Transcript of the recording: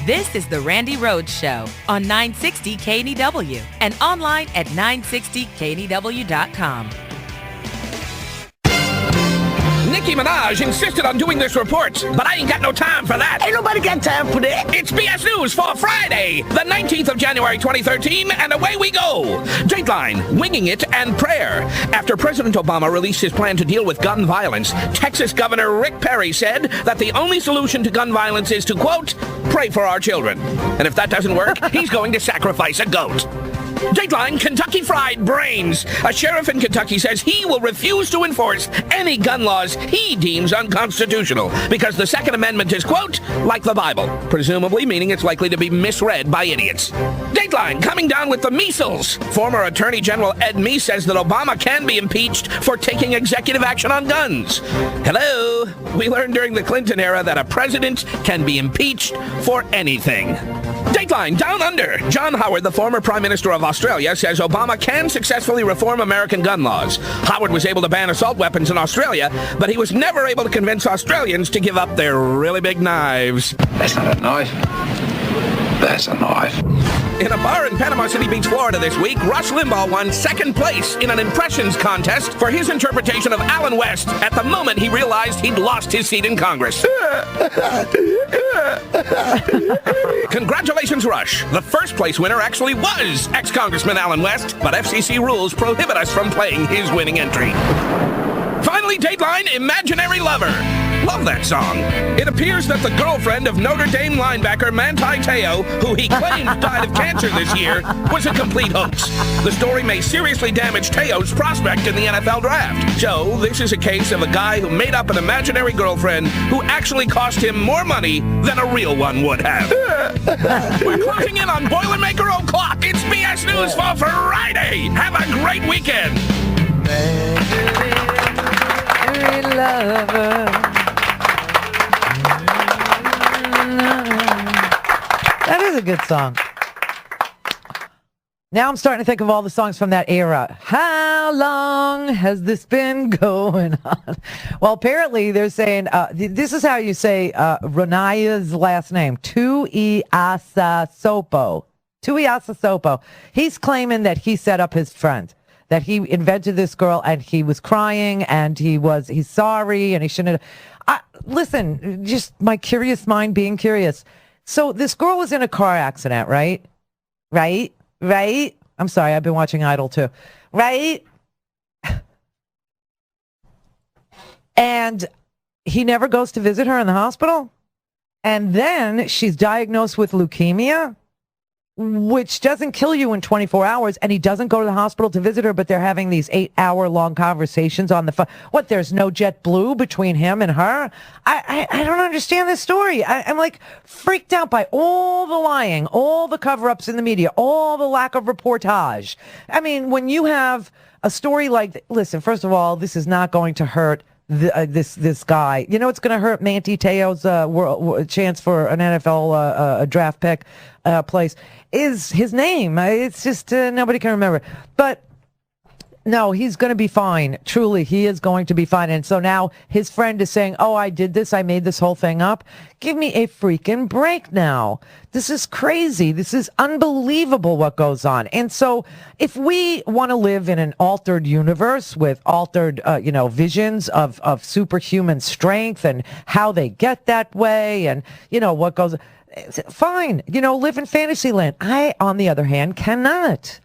This is the Randi Rhodes Show on 960 KNEW and online at 960KNEW.com. Nicki Minaj insisted on doing this report, but I ain't got no time for that. Ain't nobody got time for that. It's BS News for Friday, the 19th of January, 2013, and away we go. Dateline, winging it and prayer. After President Obama released his plan to deal with gun violence, Texas Governor Rick Perry said that the only solution to gun violence is to, quote, pray for our children. And if that doesn't work, he's going to sacrifice a goat. Dateline, Kentucky Fried Brains. A sheriff in Kentucky says he will refuse to enforce any gun laws he deems unconstitutional because the Second Amendment is, quote, like the Bible, presumably meaning it's likely to be misread by idiots. Dateline, coming down with the measles. Former Attorney General Ed Meese says that Obama can be impeached for taking executive action on guns. Hello. We learned during the Clinton era that a president can be impeached for anything. Dateline, Down Under. John Howard, the former Prime Minister of Australia, says Obama can successfully reform American gun laws. Howard was able to ban assault weapons in Australia, but he was never able to convince Australians to give up their really big knives. That's not a knife. That's a knife. In a bar in Panama City Beach, Florida this week, Rush Limbaugh won second place in an impressions contest for his interpretation of Alan West at the moment he realized he'd lost his seat in Congress. Congratulations, Rush. The first place winner actually was ex-Congressman Alan West, but FCC rules prohibit us from playing his winning entry. Finally, Dateline, Imaginary Lover. Love that song. It appears that the girlfriend of Notre Dame linebacker Manti Te'o, who he claimed died of cancer this year, was a complete hoax. The story may seriously damage Te'o's prospect in the NFL draft. So, this is a case of a guy who made up an imaginary girlfriend who actually cost him more money than a real one would have. We're closing in on Boilermaker O'Clock. It's BS News for Friday. Have a great weekend. That is a good song. Now I'm starting to think of all the songs from that era. How long has this been going on? Well, apparently they're saying, this is how you say Ranaya's last name, Tuiasasopo. Tuiasasopo. He's claiming that he set up his friend, that he invented this girl and he was crying and he's sorry and he shouldn't have. Listen, just my curious mind being curious. So this girl was in a car accident, right? Right? I'm sorry, I've been watching Idol too. Right? And he never goes to visit her in the hospital. And then she's diagnosed with leukemia, which doesn't kill you in 24 hours, and he doesn't go to the hospital to visit her, but they're having these 8-hour-long conversations on the phone. What, there's no JetBlue between him and her? I don't understand this story. I'm like freaked out by all the lying, all the cover-ups in the media, all the lack of reportage. I mean, when you have a story like, listen, first of all, this is not going to hurt this guy. You know, it's going to hurt Manti Te'o's chance for an NFL draft pick place is his name. It's just nobody can remember. But no, he's going to be fine. Truly, he is going to be fine. And so now his friend is saying, oh, I did this. I made this whole thing up. Give me a freaking break now. This is crazy. This is unbelievable what goes on. And so if we want to live in an altered universe with altered, visions of superhuman strength and how they get that way and, what goes, fine, live in fantasy land. I, on the other hand, cannot.